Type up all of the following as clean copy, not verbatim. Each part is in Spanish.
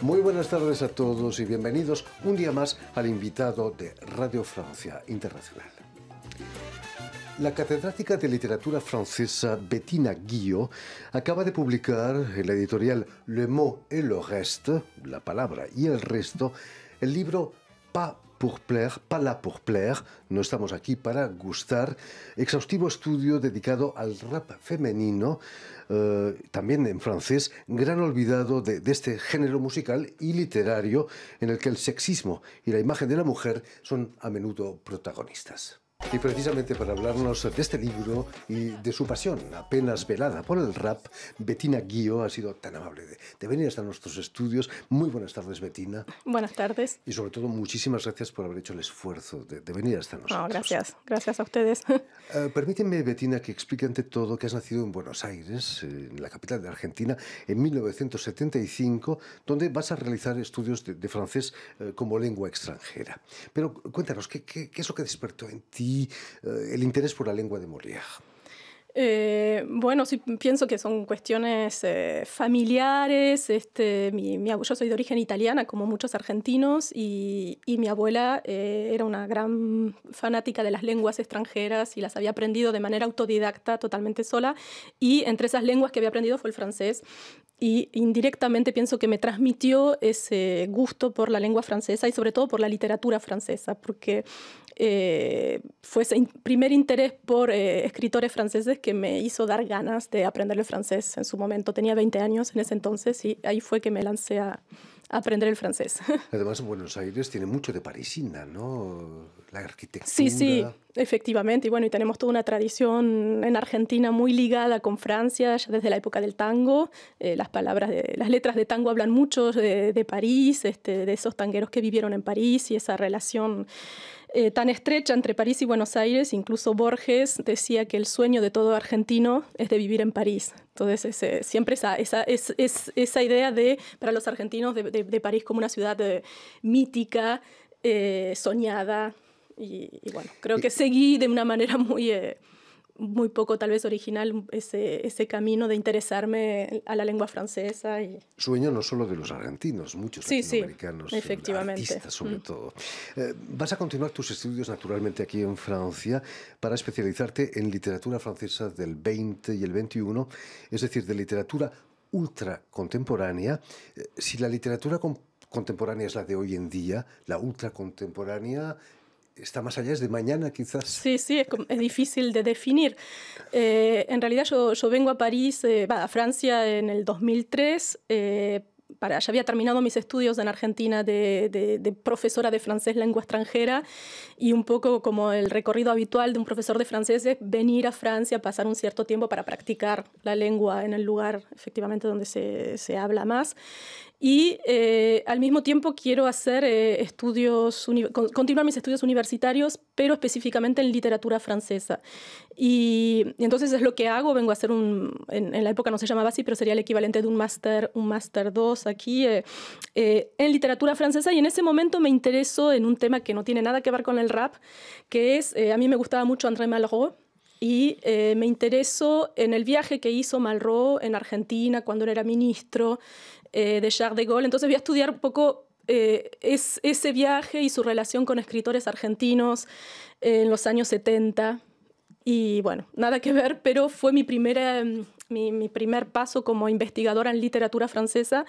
Muy buenas tardes a todos y bienvenidos un día más al invitado de Radio Francia Internacional. La catedrática de literatura francesa Bettina Guillot acaba de publicar en la editorial Le Mot et le Reste, la palabra y el resto, el libro Pas pour plaire, pas là pour plaire, no estamos aquí para gustar, exhaustivo estudio dedicado al rap femenino, también en francés, gran olvidado de este género musical y literario en el que el sexismo y la imagen de la mujer son a menudo protagonistas. Y precisamente para hablarnos de este libro y de su pasión apenas velada por el rap, Bettina Guillot ha sido tan amable de venir hasta nuestros estudios. Muy buenas tardes, Bettina. Buenas tardes. Y sobre todo, muchísimas gracias por haber hecho el esfuerzo de venir hasta nosotros. No, gracias a ustedes. Permíteme, Bettina, que explique ante todo que has nacido en Buenos Aires, en la capital de Argentina, en 1975, donde vas a realizar estudios de francés como lengua extranjera. Pero cuéntanos, ¿qué es lo que despertó en ti el interés por la lengua de Molière? Bueno, sí, pienso que son cuestiones familiares. Yo soy de origen italiana, como muchos argentinos, y mi abuela era una gran fanática de las lenguas extranjeras y las había aprendido de manera autodidacta, totalmente sola. Y entre esas lenguas que había aprendido fue el francés. Y indirectamente pienso que me transmitió ese gusto por la lengua francesa y sobre todo por la literatura francesa, porque fue ese primer interés por escritores franceses que me hizo dar ganas de aprender el francés en su momento. Tenía 20 años en ese entonces y ahí fue que me lancé a aprender el francés. Además, Buenos Aires tiene mucho de parisina, ¿no? La arquitectura. Sí, efectivamente. Y bueno, y tenemos toda una tradición en Argentina muy ligada con Francia, ya desde la época del tango. Las letras de tango hablan mucho de París, de esos tangueros que vivieron en París y esa relación tan estrecha entre París y Buenos Aires. Incluso Borges decía que el sueño de todo argentino es de vivir en París. Entonces, siempre esa idea para los argentinos de París como una ciudad mítica, soñada. Y bueno, creo que seguí de una manera muy poco tal vez original ese camino de interesarme a la lengua francesa. Sueño no solo de los argentinos, muchos latinoamericanos, efectivamente. Artistas sobre todo. Vas a continuar tus estudios naturalmente aquí en Francia para especializarte en literatura francesa del 20 y el 21, es decir, de literatura ultracontemporánea. Si la literatura contemporánea es la de hoy en día, la ultracontemporánea está más allá, es de mañana quizás. Sí, es difícil de definir. En realidad yo vengo a París, a Francia en el 2003, ya había terminado mis estudios en Argentina de profesora de francés lengua extranjera y un poco como el recorrido habitual de un profesor de francés es venir a Francia, pasar un cierto tiempo para practicar la lengua en el lugar efectivamente donde se habla más. Y al mismo tiempo quiero hacer continuar mis estudios universitarios, pero específicamente en literatura francesa. Y entonces es lo que hago, vengo a hacer en la época no se llamaba así, pero sería el equivalente de un máster 2 aquí en literatura francesa. Y en ese momento me intereso en un tema que no tiene nada que ver con el rap, que es, a mí me gustaba mucho André Malraux, y me interesó en el viaje que hizo Malraux en Argentina cuando él era ministro de Charles de Gaulle. Entonces voy a estudiar un poco ese viaje y su relación con escritores argentinos en los años 70. Y bueno, nada que ver, pero fue mi primer paso como investigadora en literatura francesa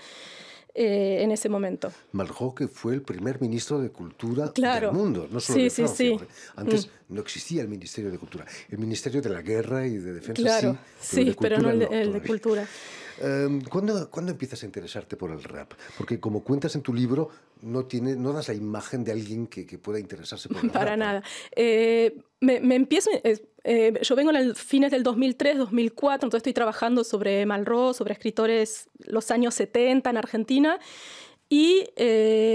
en ese momento. Malraux, que fue el primer ministro de Cultura del mundo, no solo de Francia. Sí. Antes no existía el Ministerio de Cultura. El Ministerio de la Guerra y de Defensa pero no el de Cultura. ¿Cuándo empiezas a interesarte por el rap? Porque como cuentas en tu libro, no das la imagen de alguien que pueda interesarse por el rap. Para nada. Yo vengo en fines del 2003, 2004, entonces estoy trabajando sobre Malraux, sobre escritores los años 70 en Argentina, y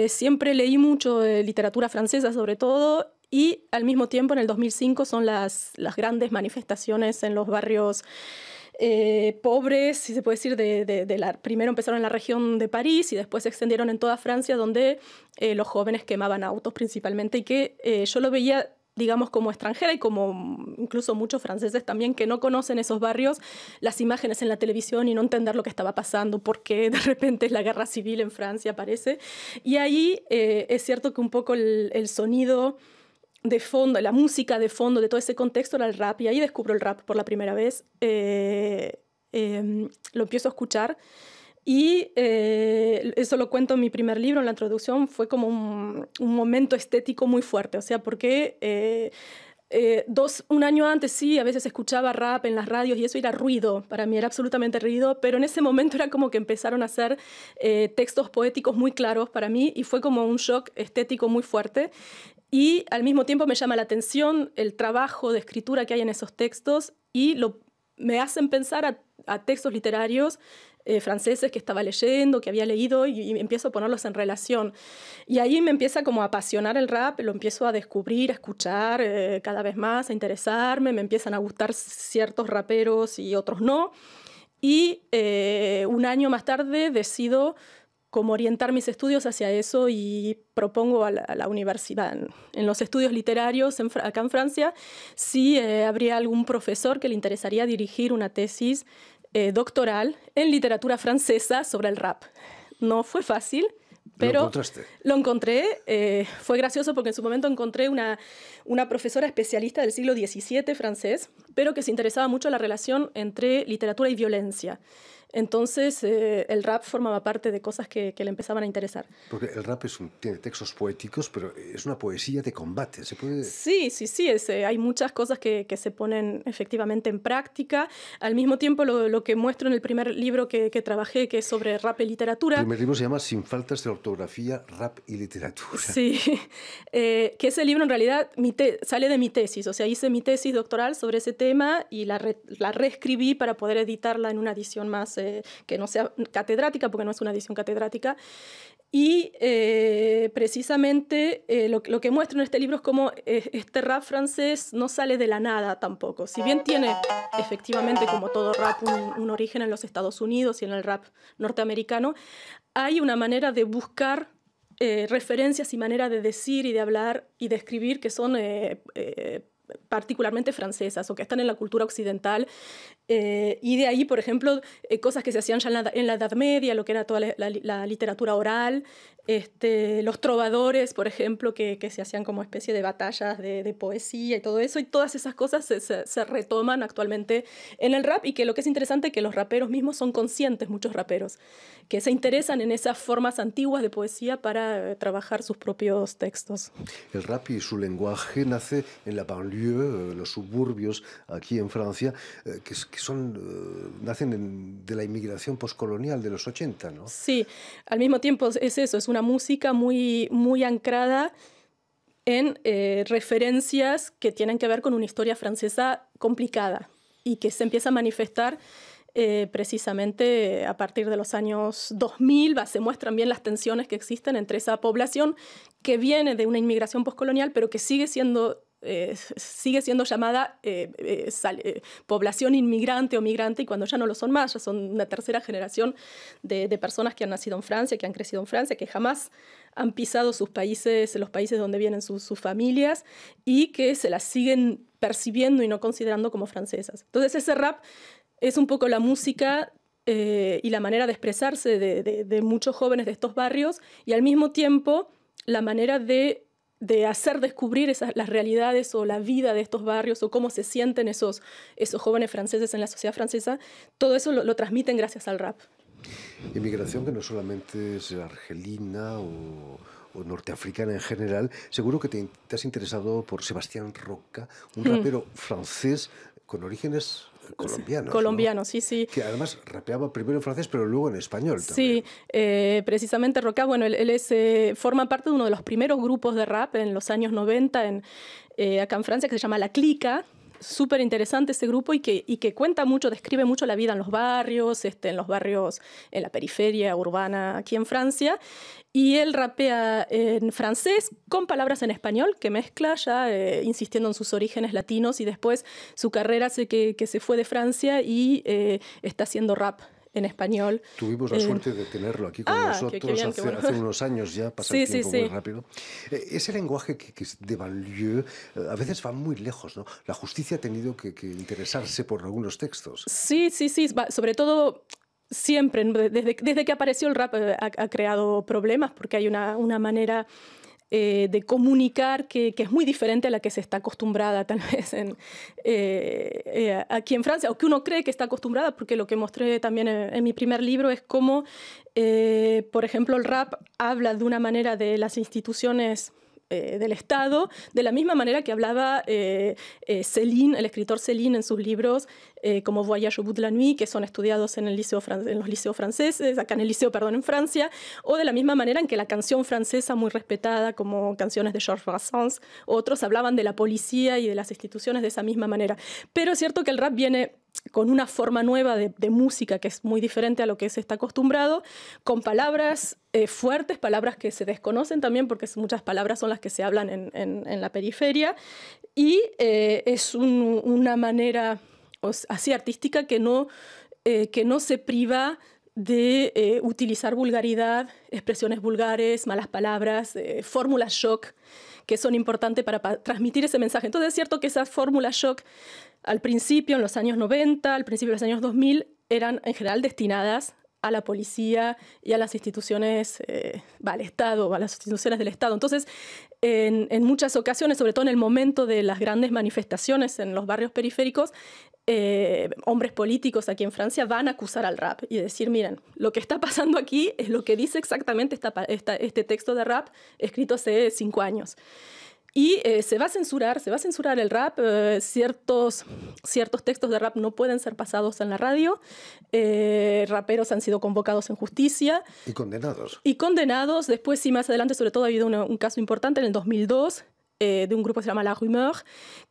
siempre leí mucho literatura francesa sobre todo, y al mismo tiempo en el 2005 son las grandes manifestaciones en los barrios pobres, si se puede decir, primero empezaron en la región de París y después se extendieron en toda Francia, donde los jóvenes quemaban autos principalmente, y que yo lo veía digamos, como extranjera y como incluso muchos franceses también que no conocen esos barrios, las imágenes en la televisión y no entender lo que estaba pasando, por qué de repente la guerra civil en Francia aparece. Y ahí es cierto que un poco el sonido de fondo, la música de fondo de todo ese contexto era el rap, y ahí descubro el rap por la primera vez. Lo empiezo a escuchar. Y eso lo cuento en mi primer libro, en la introducción, fue como un momento estético muy fuerte, o sea, porque un año antes sí, a veces escuchaba rap en las radios y eso era ruido, para mí era absolutamente ruido, pero en ese momento era como que empezaron a hacer textos poéticos muy claros para mí y fue como un shock estético muy fuerte. Y al mismo tiempo me llama la atención el trabajo de escritura que hay en esos textos y me hacen pensar a textos literarios franceses que estaba leyendo, que había leído y empiezo a ponerlos en relación. Y ahí me empieza como a apasionar el rap, lo empiezo a descubrir, a escuchar cada vez más, a interesarme, me empiezan a gustar ciertos raperos y otros no. Y un año más tarde decido como orientar mis estudios hacia eso y propongo a la universidad, en los estudios literarios acá en Francia, si habría algún profesor que le interesaría dirigir una tesis doctoral en literatura francesa sobre el rap. No fue fácil, pero lo encontré. Fue gracioso porque en su momento encontré una profesora especialista del siglo XVII francés, pero que se interesaba mucho en la relación entre literatura y violencia. Entonces, el rap formaba parte de cosas que le empezaban a interesar. Porque el rap tiene textos poéticos, pero es una poesía de combate. ¿Se puede...? Sí. Hay muchas cosas que se ponen efectivamente en práctica. Al mismo tiempo, lo que muestro en el primer libro que trabajé, que es sobre rap y literatura. El primer libro se llama Sin faltas de ortografía, rap y literatura. Sí, que ese libro en realidad sale de mi tesis. O sea, hice mi tesis doctoral sobre ese tema y la reescribí para poder editarla en una edición más que no sea catedrática, porque no es una edición catedrática. Y precisamente lo que muestro en este libro es cómo este rap francés no sale de la nada tampoco. Si bien tiene efectivamente, como todo rap, un origen en los Estados Unidos y en el rap norteamericano, hay una manera de buscar referencias y manera de decir y de hablar y de escribir que son particularmente francesas o que están en la cultura occidental. Y de ahí, por ejemplo, cosas que se hacían ya en la Edad Media, lo que era toda la literatura oral, los trovadores, por ejemplo, que se hacían como especie de batallas de poesía y todo eso, y todas esas cosas se retoman actualmente en el rap, y que lo que es interesante es que los raperos mismos son conscientes, muchos raperos, que se interesan en esas formas antiguas de poesía para trabajar sus propios textos. El rap y su lenguaje nace en la banlieue, los suburbios aquí en Francia, que nacen de la inmigración postcolonial de los 80, ¿no? Sí, al mismo tiempo es eso, es una música muy, muy anclada en referencias que tienen que ver con una historia francesa complicada y que se empieza a manifestar precisamente a partir de los años 2000. Se muestran bien las tensiones que existen entre esa población que viene de una inmigración postcolonial, pero que sigue siendo llamada población inmigrante o migrante, y cuando ya no lo son más, ya son una tercera generación de personas que han nacido en Francia, que han crecido en Francia, que jamás han pisado sus países, los países donde vienen sus familias, y que se las siguen percibiendo y no considerando como francesas. Entonces ese rap es un poco la música y la manera de expresarse de muchos jóvenes de estos barrios, y al mismo tiempo la manera de hacer descubrir las realidades o la vida de estos barrios o cómo se sienten esos jóvenes franceses en la sociedad francesa. Todo eso lo transmiten gracias al rap. Inmigración que no solamente es argelina o norteafricana en general. Seguro que te has interesado por Sebastián Roca, un rapero francés con orígenes colombianos. Colombianos, ¿no? Sí. Que además rapeaba primero en francés, pero luego en español también. Sí, precisamente Roca, bueno, él forma parte de uno de los primeros grupos de rap en los años 90 acá en Francia, que se llama La Clica. Súper interesante ese grupo y que cuenta mucho, describe mucho la vida en los barrios, en la periferia urbana aquí en Francia. Y él rapea en francés con palabras en español, que mezcla ya insistiendo en sus orígenes latinos, y después su carrera hace que se fue de Francia y está haciendo rap en español. Tuvimos la suerte de tenerlo aquí con nosotros qué bien, hace unos años ya, pasa el tiempo muy rápido. Ese lenguaje que es de banlieue a veces va muy lejos, ¿no? La justicia ha tenido que interesarse por algunos textos. Sí, sobre todo siempre, desde que apareció el rap ha creado problemas porque hay una manera de comunicar que es muy diferente a la que se está acostumbrada tal vez aquí en Francia, o que uno cree que está acostumbrada, porque lo que mostré también en mi primer libro es cómo, por ejemplo, el rap habla de una manera de las instituciones del Estado, de la misma manera que hablaba Céline, el escritor Céline, en sus libros como Voyage au bout de la nuit, que son estudiados en los liceos franceses, acá en el liceo, perdón, en Francia, o de la misma manera en que la canción francesa muy respetada, como canciones de Georges Brassens, otros hablaban de la policía y de las instituciones de esa misma manera. Pero es cierto que el rap viene con una forma nueva de música que es muy diferente a lo que se está acostumbrado, con palabras fuertes, palabras que se desconocen también, porque muchas palabras son las que se hablan en la periferia, y es una manera así artística que no se priva de utilizar vulgaridad, expresiones vulgares, malas palabras, fórmulas shock, que son importantes para transmitir ese mensaje. Entonces es cierto que esas fórmulas shock al principio, en los años 90, al principio de los años 2000, eran en general destinadas a la policía y a las instituciones, al Estado, a las instituciones del Estado. Entonces, en muchas ocasiones, sobre todo en el momento de las grandes manifestaciones en los barrios periféricos, hombres políticos aquí en Francia van a acusar al rap y decir, miren, lo que está pasando aquí es lo que dice exactamente este texto de rap escrito hace 5 años. Y se va a censurar el rap. Ciertos textos de rap no pueden ser pasados en la radio. Raperos han sido convocados en justicia. Y condenados. Y condenados. Después, sí, más adelante, sobre todo, ha habido un caso importante en el 2002 de un grupo que se llama La Rumeur,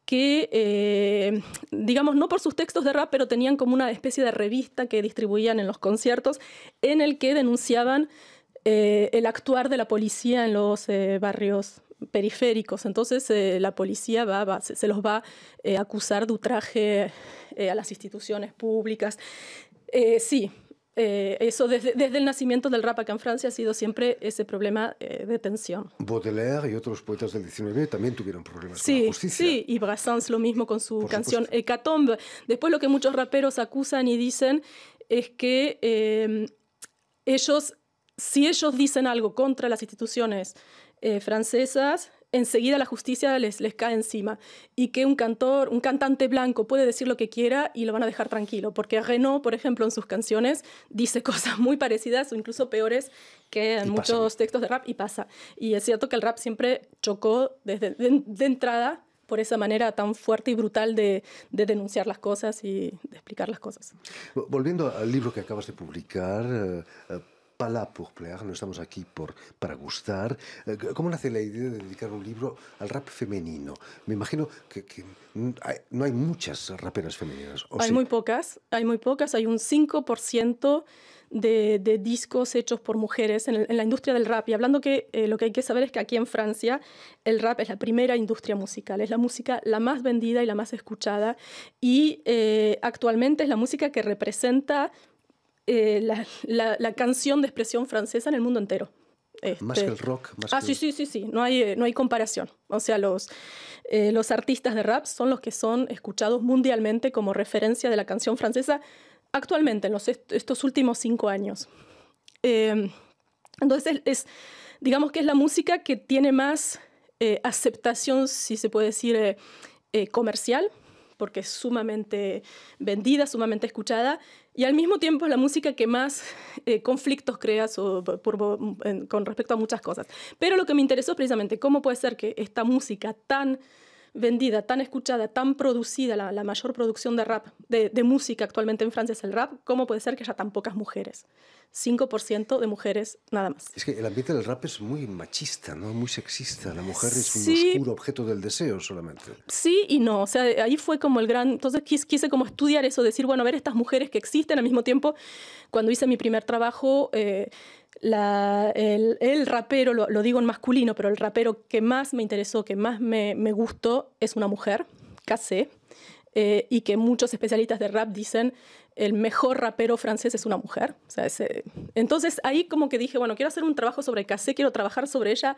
que, digamos, no por sus textos de rap, pero tenían como una especie de revista que distribuían en los conciertos, en el que denunciaban el actuar de la policía en los barrios periféricos. Entonces la policía se los va a acusar de ultraje a las instituciones públicas. Eso desde el nacimiento del rap acá en Francia ha sido siempre ese problema de tensión. Baudelaire y otros poetas del XIX también tuvieron problemas con la justicia. Sí, y Brassens lo mismo con su canción Hécatombe. Después lo que muchos raperos acusan y dicen es que si ellos dicen algo contra las instituciones francesas, enseguida la justicia les cae encima, y que un cantante blanco puede decir lo que quiera y lo van a dejar tranquilo, porque Renaud, por ejemplo, en sus canciones dice cosas muy parecidas o incluso peores que en muchos textos de rap, y pasa. Y es cierto que el rap siempre chocó de entrada por esa manera tan fuerte y brutal de denunciar las cosas y de explicar las cosas. Volviendo al libro que acabas de publicar, Pas là pour plaire, no estamos aquí para gustar. ¿Cómo nace la idea de dedicar un libro al rap femenino? Me imagino que no hay muchas raperas femeninas. Hay muy pocas. Hay un 5% de discos hechos por mujeres en la industria del rap. Y hablando que lo que hay que saber es que aquí en Francia el rap es la primera industria musical. Es la música la más vendida y la más escuchada. Y actualmente es la música que representa la canción de expresión francesa en el mundo entero. Más que el rock. Sí. No hay comparación. O sea, los artistas de rap son los que son escuchados mundialmente como referencia de la canción francesa actualmente, en estos últimos 5 años. Entonces, digamos que es la música que tiene más aceptación, si se puede decir, comercial, porque es sumamente vendida, sumamente escuchada, y al mismo tiempo es la música que más conflictos crea con respecto a muchas cosas. Pero lo que me interesó precisamente, ¿cómo puede ser que esta música tan vendida, tan escuchada, tan producida, la mayor producción de rap, de música actualmente en Francia es el rap, ¿cómo puede ser que haya tan pocas mujeres? 5% de mujeres nada más. Es que el ambiente del rap es muy machista, ¿no? Muy sexista. La mujer es un oscuro objeto del deseo solamente. Sí y no. O sea, ahí fue como el gran... Entonces quise como estudiar eso, decir, bueno, a ver estas mujeres que existen. Al mismo tiempo, cuando hice mi primer trabajo, el rapero, lo digo en masculino, pero el rapero que más me interesó, que más me gustó, es una mujer, Kassé. y que muchos especialistas de rap dicen el mejor rapero francés es una mujer. O sea, entonces ahí como que dije, bueno, quiero hacer un trabajo sobre Kassé, quiero trabajar sobre ella,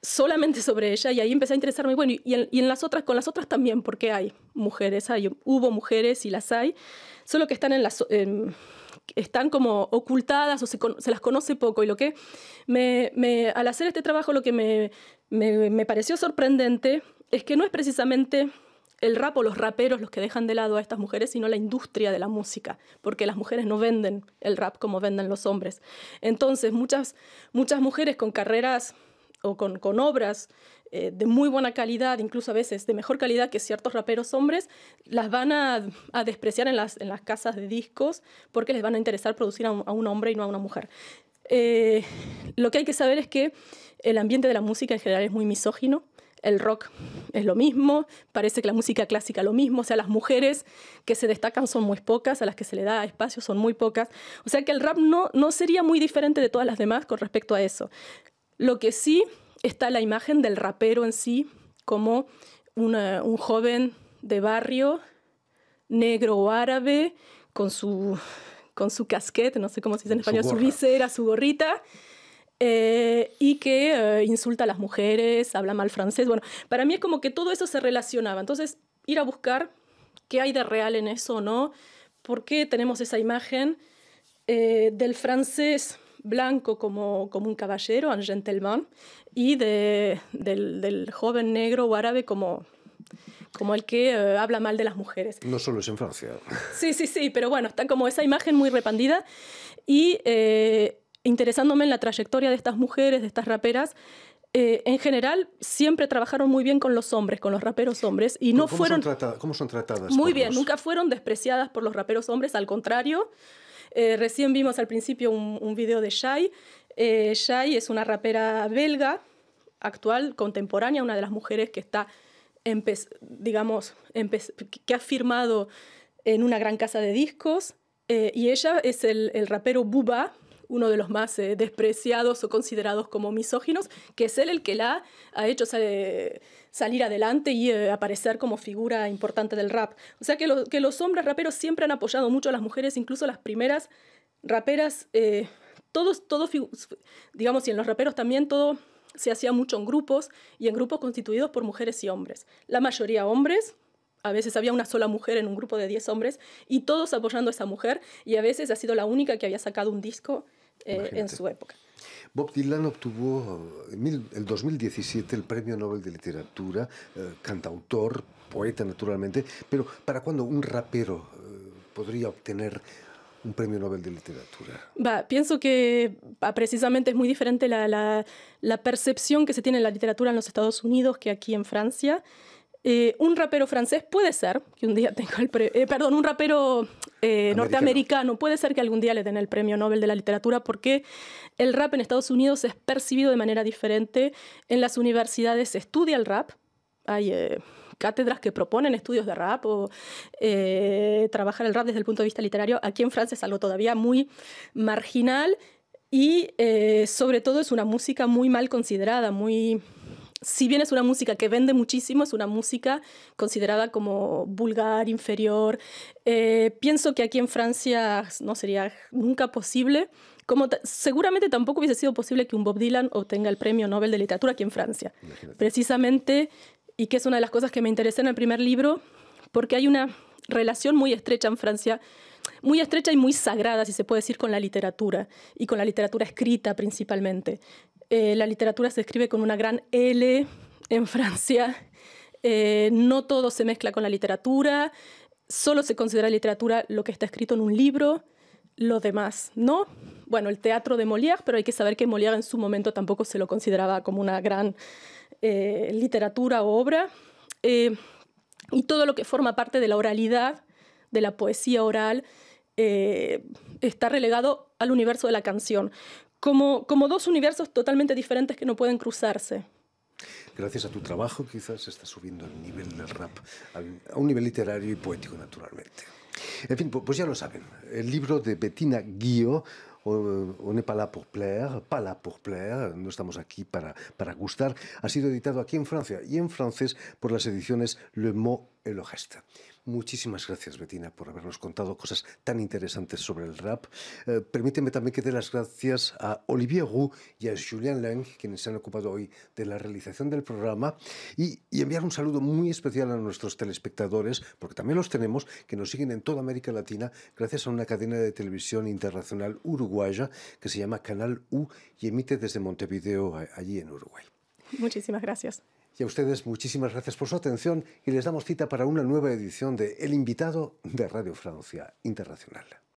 solamente sobre ella, y ahí empecé a interesarme. Bueno, en las otras, con las otras también, porque hay mujeres, hubo mujeres y las hay, solo que están están como ocultadas o se las conoce poco. Y lo que al hacer este trabajo, lo que me pareció sorprendente es que no es precisamente el rap o los raperos los que dejan de lado a estas mujeres, sino la industria de la música, porque las mujeres no venden el rap como venden los hombres. Entonces, muchas mujeres con carreras o con obras de muy buena calidad, incluso a veces de mejor calidad que ciertos raperos hombres, las van a despreciar en las casas de discos porque les van a interesar producir a un hombre y no a una mujer. Lo que hay que saber es que el ambiente de la música en general es muy misógino. El rock es lo mismo, parece que la música clásica lo mismo, o sea, las mujeres que se destacan son muy pocas, a las que se le da espacio son muy pocas, o sea que el rap no sería muy diferente de todas las demás con respecto a eso. Lo que sí está la imagen del rapero en sí como un joven de barrio, negro o árabe, con su casquete, no sé cómo se dice en español, su visera, su gorrita, y que insulta a las mujeres, habla mal francés. Bueno, para mí es como que todo eso se relacionaba. Entonces, ir a buscar qué hay de real en eso, ¿no? ¿Por qué tenemos esa imagen del francés blanco como un caballero, un gentleman, y del joven negro o árabe como el que habla mal de las mujeres? No solo es en Francia. Sí, pero bueno, está como esa imagen muy repandida. Y interesándome en la trayectoria de estas mujeres, de estas raperas, en general siempre trabajaron muy bien con los hombres, con los raperos hombres, y no fueron... ¿Cómo son tratadas? Muy bien, nunca fueron despreciadas por los raperos hombres, al contrario. Recién vimos al principio un video de Shai. Shai es una rapera belga, actual, contemporánea, una de las mujeres que está, que ha firmado en una gran casa de discos, y ella es el rapero Booba, uno de los más despreciados o considerados como misóginos, que es él el que la ha hecho salir adelante y aparecer como figura importante del rap. O sea que los hombres raperos siempre han apoyado mucho a las mujeres, incluso las primeras raperas, digamos, y en los raperos también todo se hacía mucho en grupos, y en grupos constituidos por mujeres y hombres. La mayoría hombres. A veces había una sola mujer en un grupo de 10 hombres y todos apoyando a esa mujer, y a veces ha sido la única que había sacado un disco en su época. Bob Dylan obtuvo en el 2017 el Premio Nobel de Literatura, cantautor, poeta naturalmente, pero ¿para cuándo un rapero podría obtener un Premio Nobel de Literatura? Pienso que precisamente es muy diferente la percepción que se tiene en la literatura en los Estados Unidos que aquí en Francia. Un rapero francés puede ser que un día tenga un rapero norteamericano puede ser que algún día le den el Premio Nobel de la Literatura, porque el rap en Estados Unidos es percibido de manera diferente. En las universidades se estudia el rap, hay cátedras que proponen estudios de rap o trabajar el rap desde el punto de vista literario. Aquí en Francia es algo todavía muy marginal y sobre todo es una música muy mal considerada, si bien es una música que vende muchísimo, es una música considerada como vulgar, inferior. Pienso que aquí en Francia no sería nunca posible, seguramente tampoco hubiese sido posible que un Bob Dylan obtenga el Premio Nobel de Literatura aquí en Francia. Imagínate. Precisamente, y que es una de las cosas que me interesó en el primer libro, porque hay una relación muy estrecha en Francia, muy estrecha y muy sagrada, si se puede decir, con la literatura, y con la literatura escrita principalmente. La literatura se escribe con una gran L en Francia. No todo se mezcla con la literatura. Solo se considera literatura lo que está escrito en un libro. Lo demás, ¿no? Bueno, el teatro de Molière, pero hay que saber que Molière en su momento tampoco se lo consideraba como una gran literatura o obra. Y todo lo que forma parte de la oralidad, de la poesía oral, está relegado al universo de la canción. Como dos universos totalmente diferentes que no pueden cruzarse. Gracias a tu trabajo quizás se está subiendo el nivel del rap a un nivel literario y poético, naturalmente. En fin, pues ya lo saben, el libro de Bettina Guillot, On n'est pas là pour plaire, no estamos aquí para gustar, ha sido editado aquí en Francia y en francés por las ediciones Le Mot Elogeste. Muchísimas gracias, Bettina, por habernos contado cosas tan interesantes sobre el rap. Permíteme también que dé las gracias a Olivier Roux y a Julien Leng, quienes se han ocupado hoy de la realización del programa, y enviar un saludo muy especial a nuestros telespectadores, porque también los tenemos, que nos siguen en toda América Latina gracias a una cadena de televisión internacional uruguaya que se llama Canal U y emite desde Montevideo, allí en Uruguay. Muchísimas gracias. Y a ustedes muchísimas gracias por su atención y les damos cita para una nueva edición de El Invitado de Radio Francia Internacional.